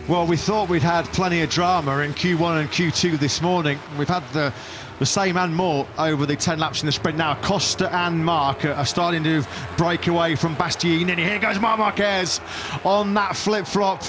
Well, we thought we'd had plenty of drama in Q1 and Q2 this morning. We've had the same and more over the 10 laps in the sprint now. Acosta and Marc are starting to break away from Bastianini. And here goes Marquez on that flip-flop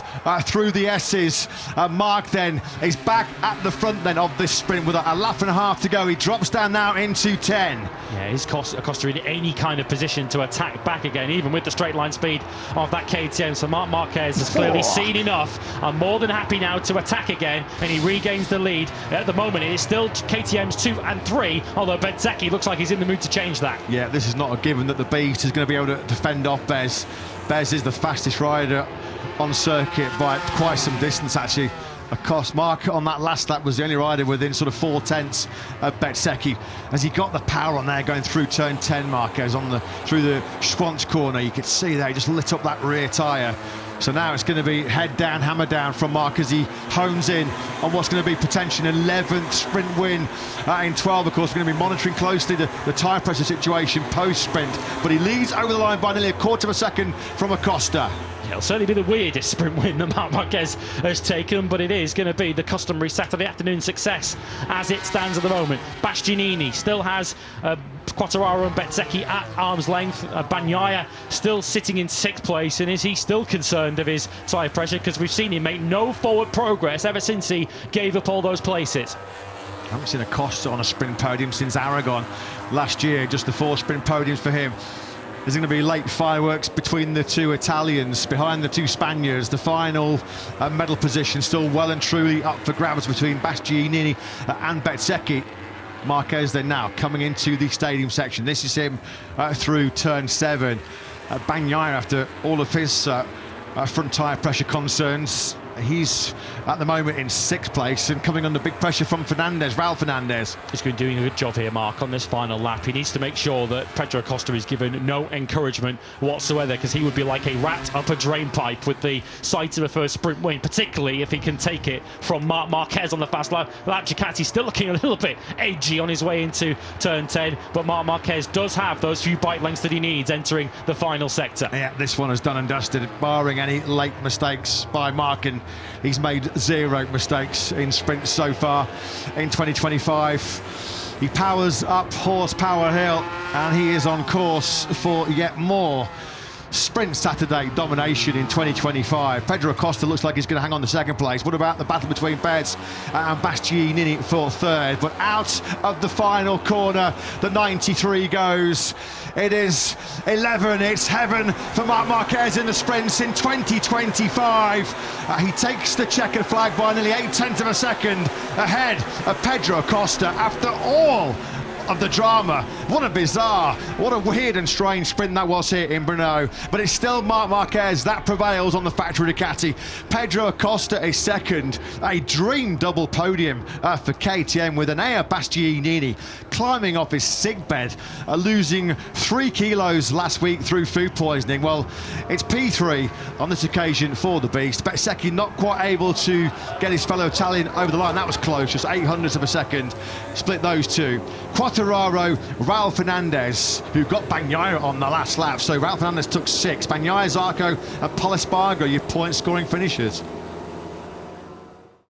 through the S's. Marc then is back at the front then of this sprint with a lap and a half to go. He drops down now into 10. Yeah, is Acosta in any kind of position to attack back again, even with the straight line speed of that KTM. So Marc Marquez has clearly seen enough. I'm more than happy now to attack again, and he regains the lead. At the moment, it is still KTM's 2 and 3, although Bezzecchi looks like he's in the mood to change that. Yeah, this is not a given that the Beast is going to be able to defend off Bez. Bez is the fastest rider on circuit by quite some distance, actually. Acosta, Marc on that last lap was the only rider within sort of 4/10 of Bezzecchi. As he got the power on there going through turn 10, Marquez through the Schwantz corner, you could see there he just lit up that rear tyre. So now it's going to be head down, hammer down from Marc as he hones in on what's going to be potentially an 11th sprint win in 12. Of course, we're going to be monitoring closely the tyre pressure situation post-sprint. But he leads over the line by nearly a quarter of a second from Acosta. Yeah, it'll certainly be the weirdest sprint win that Marc Marquez has taken, but it is going to be the customary Saturday afternoon success as it stands at the moment. Bastianini still has Quartararo and Bezzecchi at arm's length. Bagnaia still sitting in 6th place, and is he still concerned of his tyre pressure? Because we've seen him make no forward progress ever since he gave up all those places. I haven't seen Acosta on a sprint podium since Aragon last year, just the 4 sprint podiums for him. There's going to be late fireworks between the 2 Italians, behind the 2 Spaniards. The final medal position still well and truly up for grabs between Bastianini and Bezzecchi. Marquez then now coming into the stadium section. This is him through turn 7. Bagnaia, after all of his front tyre pressure concerns, he's at the moment in 6th place and coming under big pressure from Raul Fernandez. He's been doing a good job here, Marc, on this final lap. He needs to make sure that Pedro Acosta is given no encouragement whatsoever, because he would be like a rat up a drain pipe with the sight of a first sprint win, particularly if he can take it from Marc Marquez on the fast lap. Ducati's still looking a little bit edgy on his way into turn 10, but Marc Marquez does have those few bike lengths that he needs entering the final sector. Yeah, this one is done and dusted, barring any late mistakes by Marc, and he's made 0 mistakes in sprints so far in 2025. He powers up Horsepower Hill, and he is on course for yet more Sprint Saturday domination in 2025. Pedro Acosta looks like he's going to hang on to 2nd place. What about the battle between Bez and Bastianini for 3rd? But out of the final corner, the 93 goes. It is 11. It's heaven for Marc Marquez in the sprints in 2025. He takes the checkered flag by nearly 0.8 of a second ahead of Pedro Acosta after all of the drama. What a bizarre, what a weird and strange sprint that was here in Brno. But it's still Marc Marquez that prevails on the factory Ducati. Pedro Acosta is 2nd, a dream double podium for KTM, with Enea Bastianini climbing off his sickbed, losing 3 kilos last week through food poisoning. Well, it's P3 on this occasion for the Beast. Bezzecchi not quite able to get his fellow Italian over the line. That was close, just 0.08 of a second split those 2. Quartararo, Raul Fernandez, who got Bagnaia on the last lap. So Raul Fernandez took 6. Bagnaia, Zarco and Paul Espargaro, your point-scoring finishers.